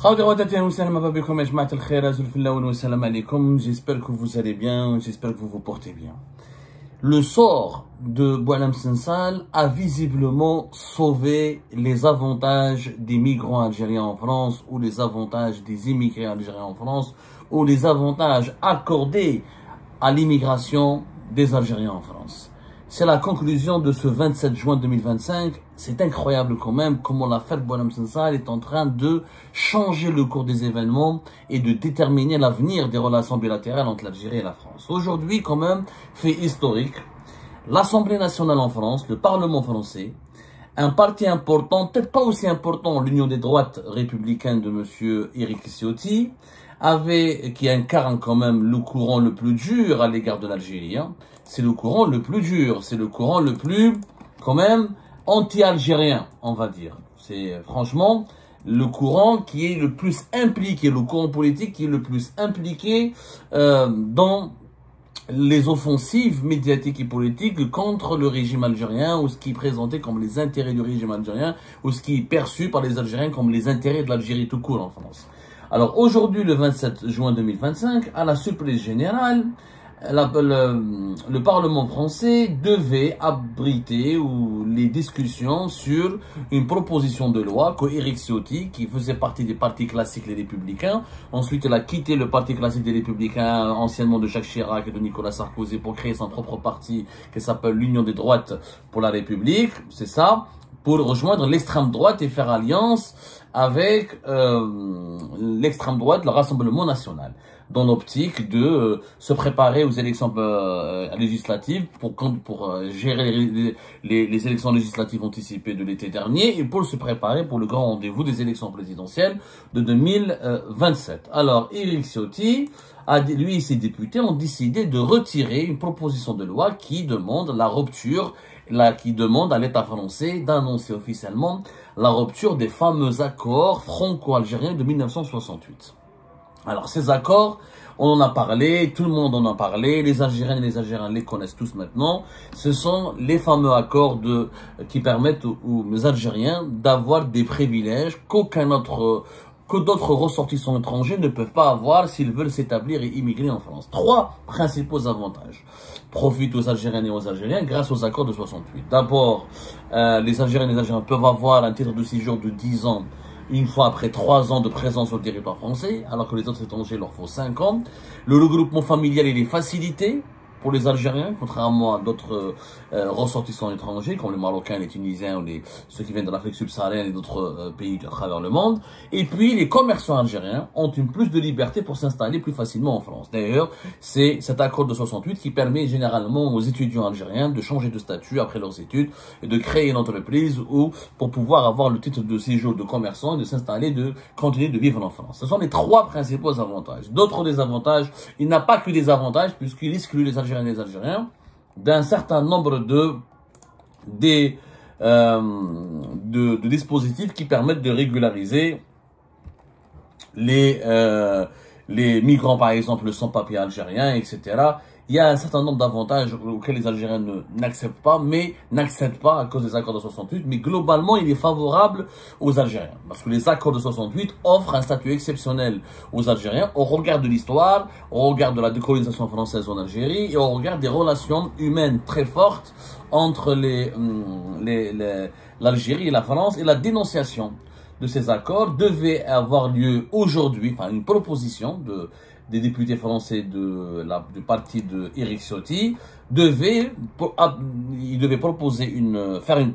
J'espère que vous allez bien, j'espère que vous vous portez bien. Le sort de Boualem Sansal a visiblement sauvé les avantages des migrants algériens en France ou les avantages des immigrés algériens en France ou les avantages accordés à l'immigration des Algériens en France. C'est la conclusion de ce 27 juin 2025. C'est incroyable quand même comment l'affaire Boualem Sansal est en train de changer le cours des événements et de déterminer l'avenir des relations bilatérales entre l'Algérie et la France. Aujourd'hui, quand même, fait historique, l'Assemblée nationale en France, le Parlement français, un parti important, peut-être pas aussi important, l'Union des droites républicaines de monsieur Éric Ciotti, qui incarne quand même le courant le plus dur à l'égard de l'Algérie. C'est le courant le plus dur, c'est le courant le plus, quand même, anti-algérien, on va dire. C'est franchement le courant qui est le plus impliqué, le courant politique qui est le plus impliqué dans les offensives médiatiques et politiques contre le régime algérien, ou ce qui est présenté comme les intérêts du régime algérien, ou ce qui est perçu par les Algériens comme les intérêts de l'Algérie tout court en France. Alors aujourd'hui, le 27 juin 2025, à la surprise générale, le Parlement français devait abriter les discussions sur une proposition de loi que Éric Ciotti, qui faisait partie des partis classiques les Républicains, ensuite il a quitté le parti classique des Républicains, anciennement de Jacques Chirac et de Nicolas Sarkozy, pour créer son propre parti qui s'appelle l'Union des droites pour la République, c'est ça, pour rejoindre l'extrême droite et faire alliance avec l'extrême droite, le Rassemblement national, dans l'optique de se préparer aux élections législatives pour gérer les élections législatives anticipées de l'été dernier et pour se préparer pour le grand rendez-vous des élections présidentielles de 2027. Alors, Éric Ciotti, lui et ses députés ont décidé de retirer une proposition de loi qui demande la rupture, qui demande à l'État français d'annoncer officiellement la rupture des fameux accords franco-algériens de 1968. Alors ces accords, on en a parlé, tout le monde en a parlé, les Algériennes et les Algériens les connaissent tous maintenant. Ce sont les fameux accords qui permettent aux Algériens d'avoir des privilèges que d'autres ressortissants étrangers ne peuvent pas avoir s'ils veulent s'établir et immigrer en France. Trois principaux avantages profitent aux Algériennes et aux Algériens grâce aux accords de 68. D'abord, les Algériennes et les Algériens peuvent avoir un titre de séjour de 10 ans une fois après 3 ans de présence sur le territoire français, alors que les autres étrangers leur faut 5 ans. Le regroupement familial il est facilité pour les Algériens, contrairement à d'autres ressortissants étrangers, comme les Marocains, les Tunisiens, ou ceux qui viennent de l'Afrique subsaharienne et d'autres pays à travers le monde. Et puis, les commerçants algériens ont une plus de liberté pour s'installer plus facilement en France. D'ailleurs, c'est cet accord de 68 qui permet généralement aux étudiants algériens de changer de statut après leurs études et de créer une entreprise ou pour pouvoir avoir le titre de séjour de commerçant et de s'installer, de continuer de vivre en France. Ce sont les trois principaux avantages. D'autres désavantages, il n'a pas que des avantages puisqu'il exclut les Algériens et les Algériens d'un certain nombre de dispositifs qui permettent de régulariser les migrants, par exemple, sans papier algérien, etc. Il y a un certain nombre d'avantages auxquels les Algériens n'acceptent pas à cause des accords de 68, mais globalement, il est favorable aux Algériens. Parce que les accords de 68 offrent un statut exceptionnel aux Algériens au regard de l'histoire, au regard de la décolonisation française en Algérie et au regard des relations humaines très fortes entre l'Algérie et la France, et la dénonciation de ces accords devait avoir lieu aujourd'hui, enfin une proposition des députés français du parti de Éric Ciotti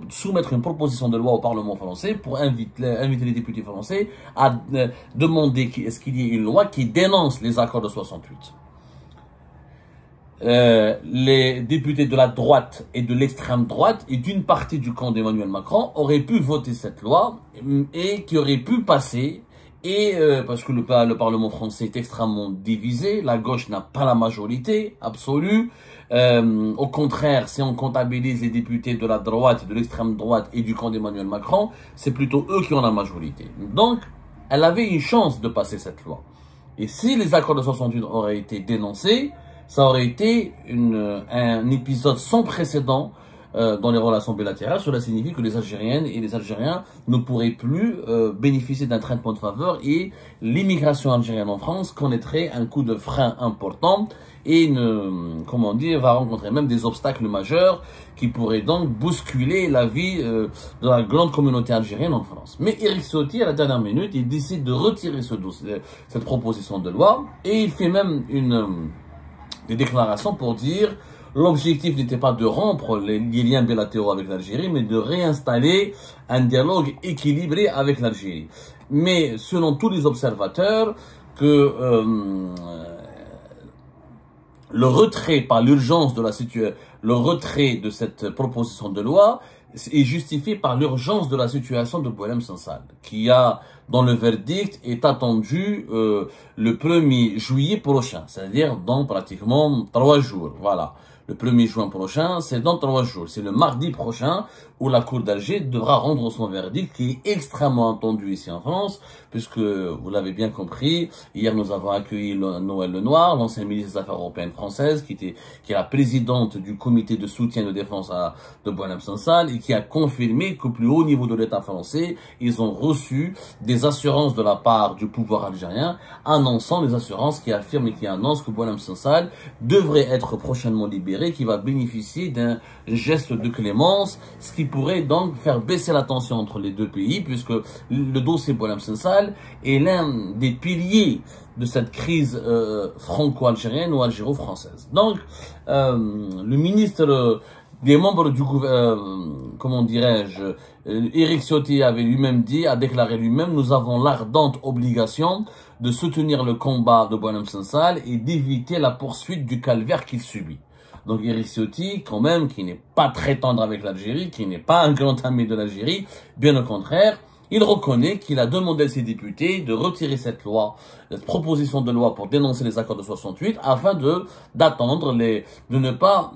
soumettre une proposition de loi au Parlement français pour inviter les députés français à demander est-ce qu'il y ait une loi qui dénonce les accords de 68. Les députés de la droite et de l'extrême droite et d'une partie du camp d'Emmanuel Macron auraient pu voter cette loi et qui aurait pu passer. Parce que le Parlement français est extrêmement divisé, la gauche n'a pas la majorité absolue. Au contraire, si on comptabilise les députés de la droite, de l'extrême droite et du camp d'Emmanuel Macron, c'est plutôt eux qui ont la majorité. Donc, elle avait une chance de passer cette loi. Et si les accords de 68 auraient été dénoncés, ça aurait été un épisode sans précédent dans les relations bilatérales, cela signifie que les Algériennes et les Algériens ne pourraient plus bénéficier d'un traitement de faveur et l'immigration algérienne en France connaîtrait un coup de frein important et comment dire, va rencontrer même des obstacles majeurs qui pourraient donc bousculer la vie de la grande communauté algérienne en France. Mais Éric Ciotti, à la dernière minute, il décide de retirer cette proposition de loi et il fait même des déclarations pour dire l'objectif n'était pas de rompre les liens bilatéraux avec l'Algérie, mais de réinstaller un dialogue équilibré avec l'Algérie. Mais selon tous les observateurs, le retrait par l'urgence de la situation, le retrait de cette proposition de loi est justifié par l'urgence de la situation de Boualem Sansal, qui a, dans le verdict, est attendu le 1er juillet prochain, c'est-à-dire dans pratiquement 3 jours, voilà. Le 1er juin prochain, c'est dans 3 jours. C'est le mardi prochain où la Cour d'Alger devra rendre son verdict qui est extrêmement attendu ici en France, puisque, vous l'avez bien compris, hier nous avons accueilli Noël Lenoir, l'ancienne ministre des Affaires européennes française, qui est la présidente du comité de soutien et de défense de Boualem Sansal, et qui a confirmé qu'au plus haut niveau de l'État français, ils ont reçu des assurances de la part du pouvoir algérien, annonçant les assurances qui affirment et qui annoncent que Boualem Sansal devrait être prochainement libéré, qui va bénéficier d'un geste de clémence, ce qui pourrait donc faire baisser la tension entre les deux pays, puisque le dossier Boualem Sansal est l'un des piliers de cette crise franco-algérienne ou algéro-française. Donc, le ministre des membres du gouvernement, comment dirais-je, Éric Ciotti avait lui-même dit, a déclaré lui-même, nous avons l'ardente obligation de soutenir le combat de Boualem Sansal et d'éviter la poursuite du calvaire qu'il subit. Donc Éric Ciotti, quand même, qui n'est pas très tendre avec l'Algérie, qui n'est pas un grand ami de l'Algérie, bien au contraire, il reconnaît qu'il a demandé à ses députés de retirer cette loi, cette proposition de loi pour dénoncer les accords de 68, afin de ne pas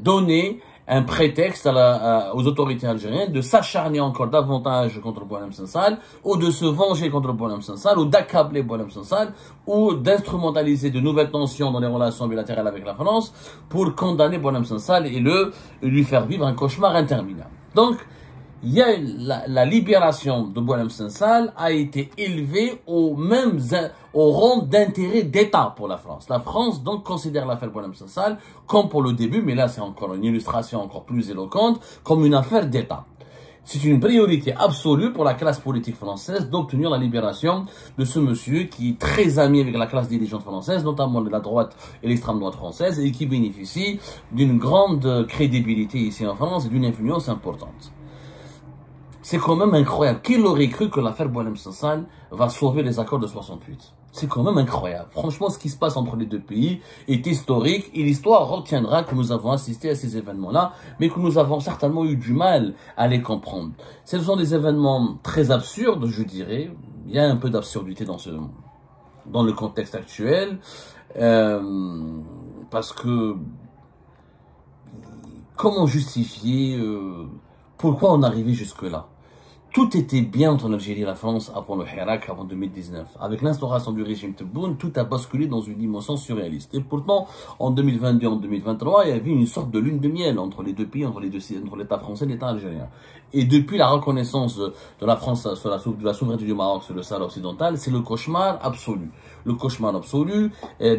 donner un prétexte aux autorités algériennes de s'acharner encore davantage contre Boualem Sansal, ou de se venger contre Boualem Sansal, ou d'accabler Boualem Sansal, ou d'instrumentaliser de nouvelles tensions dans les relations bilatérales avec la France pour condamner Boualem Sansal et lui faire vivre un cauchemar interminable. Donc, il y a la libération de Boualem Sansal a été élevée au rang d'intérêt d'État pour la France. La France donc considère l'affaire Boualem Sansal comme pour le début, mais là c'est encore une illustration encore plus éloquente, comme une affaire d'État. C'est une priorité absolue pour la classe politique française d'obtenir la libération de ce monsieur qui est très ami avec la classe dirigeante française, notamment de la droite et l'extrême droite française, et qui bénéficie d'une grande crédibilité ici en France et d'une influence importante. C'est quand même incroyable. Qui aurait cru que l'affaire Boualem Sansal va sauver les accords de 68? C'est quand même incroyable. Franchement, ce qui se passe entre les deux pays est historique et l'histoire retiendra que nous avons assisté à ces événements-là, mais que nous avons certainement eu du mal à les comprendre. Ce sont des événements très absurdes, je dirais. Il y a un peu d'absurdité dans le contexte actuel, parce que comment justifier pourquoi on est arrivé jusque-là? Tout était bien entre l'Algérie et la France avant le Hirak, avant 2019. Avec l'instauration du régime Tebboune, tout a basculé dans une dimension surréaliste. Et pourtant, en 2022, en 2023, il y avait une sorte de lune de miel entre les deux pays, entre l'État français et l'État algérien. Et depuis la reconnaissance de la France, de la souveraineté du Maroc sur le Sahara occidental, c'est le cauchemar absolu. Le cauchemar absolu, la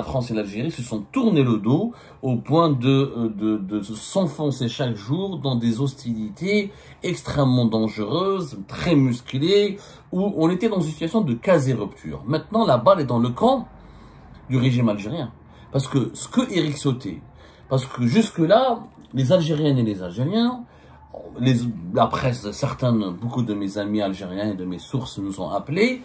France et l'Algérie se sont tournés le dos au point de s'enfoncer chaque jour dans des hostilités extrêmement dangereuses, très musclées, où on était dans une situation de quasi-rupture. Maintenant, la balle est dans le camp du régime algérien. Parce que ce que Éric Ciotti, parce que jusque-là, les Algériennes et les Algériens, la presse, beaucoup de mes amis algériens et de mes sources nous ont appelés,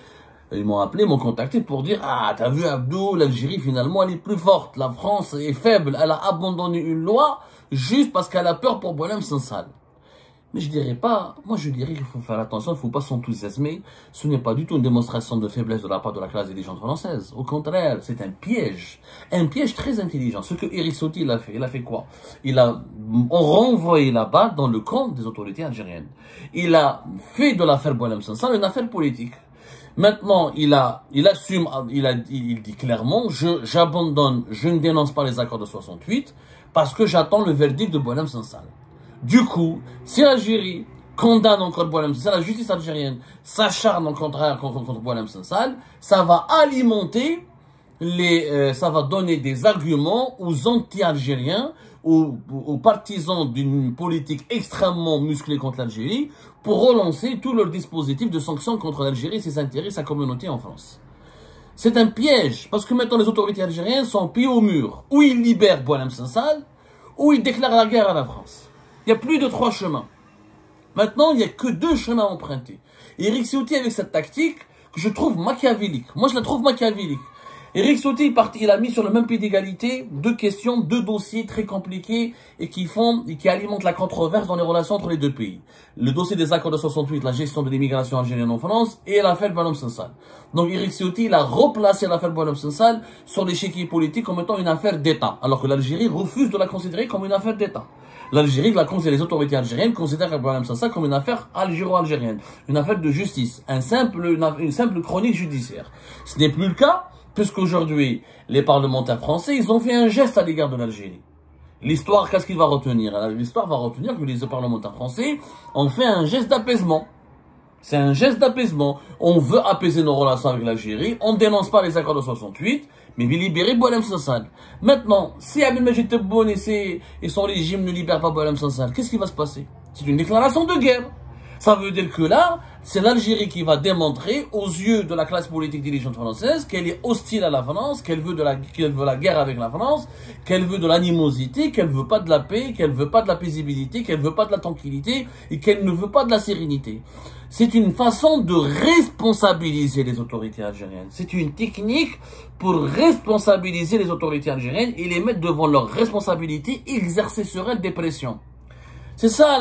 ils m'ont contacté pour dire « Ah, t'as vu Abdou, l'Algérie finalement elle est plus forte, la France est faible, elle a abandonné une loi juste parce qu'elle a peur pour Boualem Sansal. » Mais je dirais pas, moi je dirais qu'il faut faire attention, il ne faut pas s'enthousiasmer. Ce n'est pas du tout une démonstration de faiblesse de la part de la classe dirigeante française. Au contraire, c'est un piège très intelligent. Ce que Éric Ciotti il a fait quoi? On renvoyé la balle dans le camp des autorités algériennes. Il a fait de l'affaire Boualem Sansal une affaire politique. Maintenant, il dit clairement, j'abandonne, je ne dénonce pas les accords de 68, parce que j'attends le verdict de Boualem Sansal. Du coup, si l'Algérie condamne encore Boualem Sansal, la justice algérienne s'acharne en contraire contre Boualem Sansal, ça va alimenter ça va donner des arguments aux anti-algériens, aux partisans d'une politique extrêmement musclée contre l'Algérie, pour relancer tout leur dispositif de sanctions contre l'Algérie, ses intérêts, sa communauté en France. C'est un piège, parce que maintenant les autorités algériennes sont pieds au mur. Ou ils libèrent Boualem Sansal, ou ils déclarent la guerre à la France. Il n'y a plus de 3 chemins. Maintenant, il n'y a que 2 chemins à emprunter. Et Éric Ciotti, avec cette tactique, que je trouve machiavélique. Moi, je la trouve machiavélique. Éric Ciotti, il a mis sur le même pied d'égalité 2 questions, 2 dossiers très compliqués et qui alimentent la controverse dans les relations entre les 2 pays. Le dossier des accords de 68, la gestion de l'immigration algérienne en France, et l'affaire Boualem Sansal. Donc Éric Ciotti, il a replacé l'affaire Boualem Sansal sur l'échiquier politique comme étant une affaire d'État, alors que l'Algérie refuse de la considérer comme une affaire d'État. L'Algérie, les autorités algériennes considèrent Boualem Sansal comme une affaire algéro-algérienne, une affaire de justice, une simple chronique judiciaire. Ce n'est plus le cas, puisqu'aujourd'hui, les parlementaires français, ils ont fait un geste à l'égard de l'Algérie. L'histoire, qu'est-ce qu'il va retenir? L'histoire va retenir que les parlementaires français ont fait un geste d'apaisement. C'est un geste d'apaisement. On veut apaiser nos relations avec l'Algérie. On ne dénonce pas les accords de 68, mais il libérer Boualem Sansal. Maintenant, si Abdelmajid Tebboune et son régime ne libèrent pas Boualem Sansal, qu'est-ce qui va se passer? C'est une déclaration de guerre. Ça veut dire que là, c'est l'Algérie qui va démontrer aux yeux de la classe politique dirigeante française qu'elle est hostile à la France, qu'elle veut la guerre avec la France, qu'elle veut de l'animosité, qu'elle veut pas de la paix, qu'elle veut pas de la paisibilité, qu'elle veut pas de la tranquillité et qu'elle ne veut pas de la sérénité. C'est une façon de responsabiliser les autorités algériennes. C'est une technique pour responsabiliser les autorités algériennes et les mettre devant leurs responsabilités, exercer sur elles des pressions. C'est ça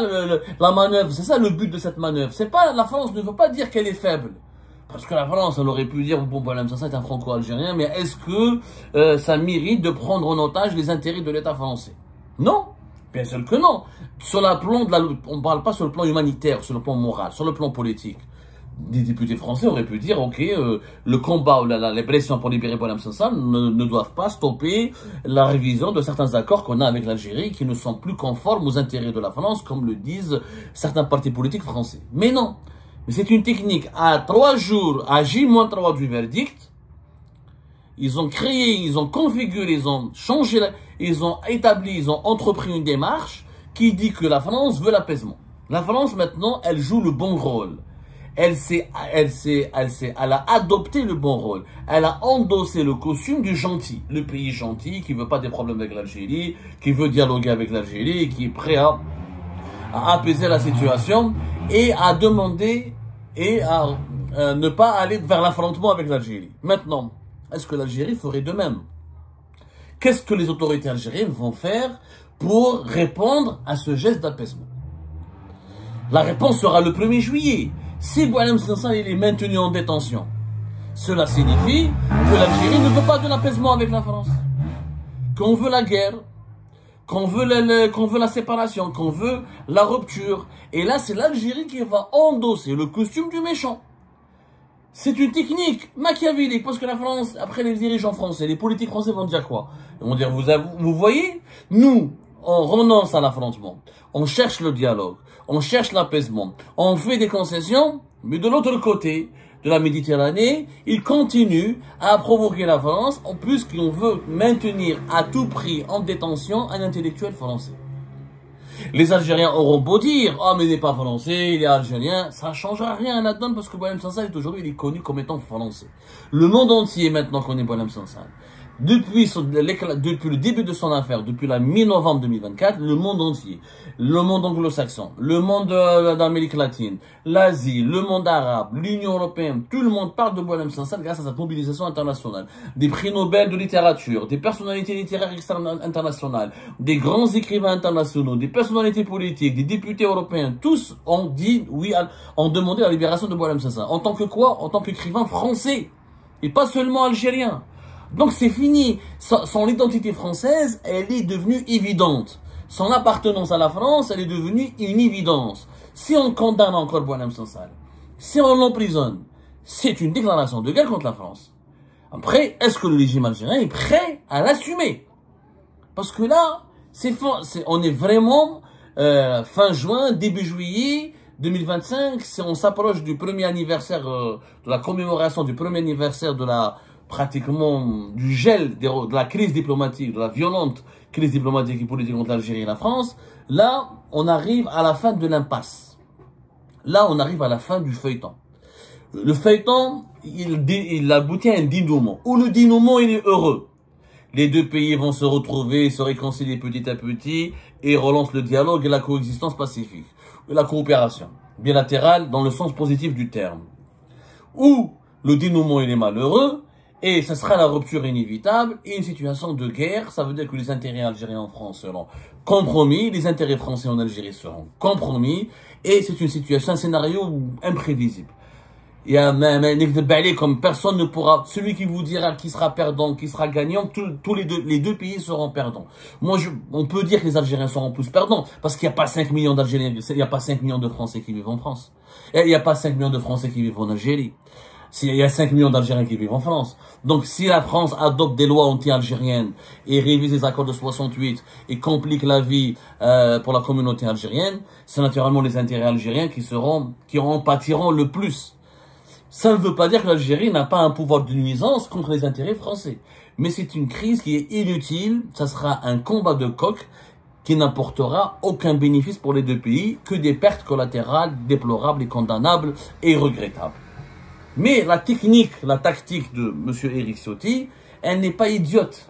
la manœuvre, c'est ça le but de cette manœuvre. C'est pas, la France ne veut pas dire qu'elle est faible. Parce que la France, elle aurait pu dire, bon, Boualem Sansal est un franco-algérien, mais est-ce que ça mérite de prendre en otage les intérêts de l'État français? Non, bien sûr que non. Sur le plan on ne parle pas sur le plan humanitaire, sur le plan moral, sur le plan politique. Des députés français auraient pu dire, ok, le combat ou les pressions pour libérer Boualem Sansal ne doivent pas stopper la révision de certains accords qu'on a avec l'Algérie qui ne sont plus conformes aux intérêts de la France, comme le disent certains partis politiques français. Mais non, mais c'est une technique. À 3 jours, à J-3 du verdict, ils ont créé, ils ont configuré, ils ont changé, ils ont établi, ils ont entrepris une démarche qui dit que la France veut l'apaisement. La France, maintenant, elle joue le bon rôle. Elle a adopté le bon rôle. Elle a endossé le costume du gentil. Le pays gentil qui veut pas des problèmes avec l'Algérie, qui veut dialoguer avec l'Algérie, qui est prêt à apaiser la situation et à demander et à ne pas aller vers l'affrontement avec l'Algérie. Maintenant, est-ce que l'Algérie ferait de même? Qu'est-ce que les autorités algériennes vont faire pour répondre à ce geste d'apaisement? La réponse sera le 1er juillet. Si Boualem Sansal est maintenu en détention, cela signifie que l'Algérie ne veut pas de l'apaisement avec la France, qu'on veut la guerre, qu'on veut la séparation, qu'on veut la rupture. Et là, c'est l'Algérie qui va endosser le costume du méchant. C'est une technique machiavélique, parce que la France, après les dirigeants français, les politiques français vont dire quoi? Ils vont dire, vous voyez, nous, on renonce à l'affrontement, on cherche le dialogue, on cherche l'apaisement, on fait des concessions, mais de l'autre côté de la Méditerranée, ils continuent à provoquer la France, en plus qu'on veut maintenir à tout prix en détention un intellectuel français. Les Algériens auront beau dire, oh mais il n'est pas français, il est algérien, ça ne changera rien à la donne parce que Boualem Sansal est aujourd'hui, il est connu comme étant français. Le monde entier maintenant connaît Boualem Sansal. Depuis le début de son affaire, depuis la mi-novembre 2024, le monde entier, le monde anglo-saxon, le monde d'Amérique latine, l'Asie, le monde arabe, l'Union européenne, tout le monde parle de Boualem Sansal grâce à sa mobilisation internationale. Des prix Nobel de littérature, des personnalités littéraires internationales, des grands écrivains internationaux, des personnalités politiques, des députés européens, tous ont dit oui, ont demandé la libération de Boualem Sansal. En tant que quoi? En tant qu'écrivain français, et pas seulement algérien. Donc c'est fini. Son identité française, elle est devenue évidente. Son appartenance à la France, elle est devenue une évidence. Si on condamne encore Boualem Sansal, si on l'emprisonne, c'est une déclaration de guerre contre la France. Après, est-ce que le régime algérien est prêt à l'assumer? Parce que là, On est vraiment fin juin, début juillet 2025. On s'approche du premier anniversaire, de la commémoration du premier anniversaire de la pratiquement du gel de la crise diplomatique, de la violente crise diplomatique et politique entre l'Algérie et la France. Là, on arrive à la fin de l'impasse. Là, on arrive à la fin du feuilleton. Le feuilleton, il aboutit à un dénouement. Où le dénouement, il est heureux. Les deux pays vont se retrouver, se réconcilier petit à petit et relancent le dialogue et la coexistence pacifique. La coopération bilatérale dans le sens positif du terme. Où le dénouement, il est malheureux et ce sera la rupture inévitable et une situation de guerre. Ça veut dire que les intérêts algériens en France seront compromis, les intérêts français en Algérie seront compromis et c'est une situation, un scénario imprévisible. Il y a même comme personne ne pourra, celui qui vous dira qui sera perdant, qui sera gagnant, tous les deux pays seront perdants. On peut dire que les Algériens seront plus perdants, parce qu'il n'y a pas 5 millions d'Algériens, il n'y a pas 5 millions de Français qui vivent en France. Il n'y a pas 5 millions de Français qui vivent en Algérie. Il y a 5 millions d'Algériens qui vivent en France. Donc, si la France adopte des lois anti-algériennes et révise les accords de 68 et complique la vie pour la communauté algérienne, c'est naturellement les intérêts algériens qui en pâtiront le plus. Ça ne veut pas dire que l'Algérie n'a pas un pouvoir de nuisance contre les intérêts français. Mais c'est une crise qui est inutile. Ça sera un combat de coq qui n'apportera aucun bénéfice pour les deux pays que des pertes collatérales déplorables et condamnables et regrettables. Mais la tactique de M. Éric Ciotti, elle n'est pas idiote.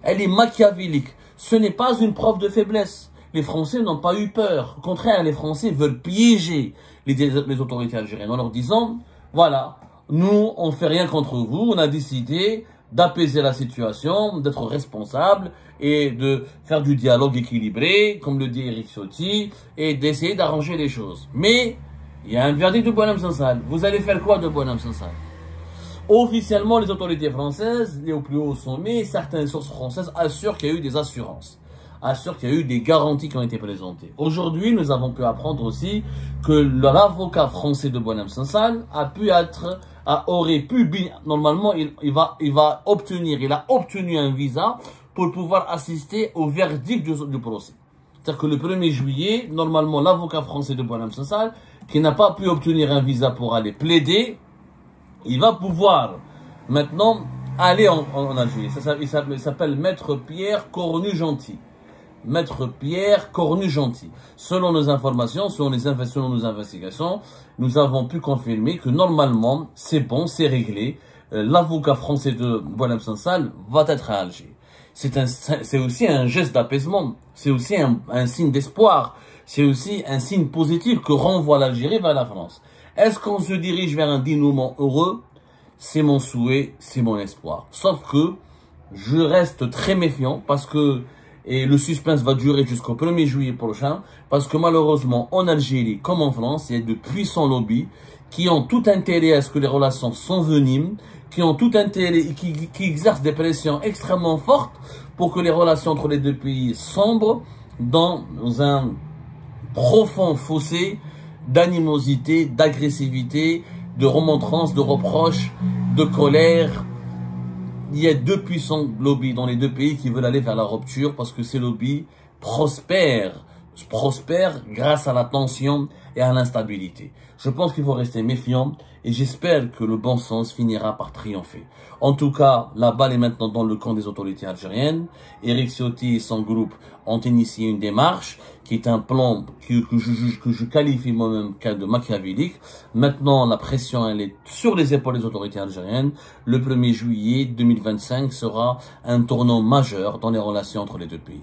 Elle est machiavélique. Ce n'est pas une preuve de faiblesse. Les Français n'ont pas eu peur. Au contraire, les Français veulent piéger les autorités algériennes en leur disant... Voilà, nous, on fait rien contre vous, on a décidé d'apaiser la situation, d'être responsable et de faire du dialogue équilibré, comme le dit Éric Ciotti, et d'essayer d'arranger les choses. Mais, il y a un verdict de Boualem Sansal. Vous allez faire quoi de Boualem Sansal? Officiellement, les autorités françaises, les au plus haut sommet, certaines sources françaises assurent qu'il y a eu des assurances. Assure qu'il y a eu des garanties qui ont été présentées. Aujourd'hui, nous avons pu apprendre aussi que l'avocat français de Boualem Sansal aurait pu, normalement, il a obtenu un visa pour pouvoir assister au verdict du procès. C'est-à-dire que le 1er juillet, normalement, l'avocat français de Boualem Sansal, qui n'a pas pu obtenir un visa pour aller plaider, il va pouvoir maintenant aller en Algérie. Il s'appelle Maître Pierre Cornu-Gentil. Maître Pierre Cornu-Gentil. Selon nos informations, selon nos investigations, nous avons pu confirmer que normalement, c'est bon, c'est réglé. L'avocat français de Boualem Sansal va être à Alger. C'est aussi un geste d'apaisement. C'est aussi un signe d'espoir. C'est aussi un signe positif que renvoie l'Algérie vers la France. Est-ce qu'on se dirige vers un dénouement heureux? C'est mon souhait, c'est mon espoir. Sauf que je reste très méfiant parce que et le suspense va durer jusqu'au 1er juillet prochain, parce que malheureusement, en Algérie comme en France, il y a de puissants lobbies qui ont tout intérêt à ce que les relations s'enveniment, qui ont tout intérêt, qui exercent des pressions extrêmement fortes pour que les relations entre les deux pays sombrent dans un profond fossé d'animosité, d'agressivité, de remontrance, de reproches, de colère. Il y a deux puissants lobbies dans les deux pays qui veulent aller vers la rupture parce que ces lobbies prospèrent grâce à la tension et à l'instabilité. Je pense qu'il faut rester méfiant et j'espère que le bon sens finira par triompher. En tout cas, la balle est maintenant dans le camp des autorités algériennes. Éric Ciotti et son groupe ont initié une démarche qui est un plan que je qualifie moi-même de machiavélique. Maintenant, la pression elle est sur les épaules des autorités algériennes. Le 1er juillet 2025 sera un tournant majeur dans les relations entre les deux pays.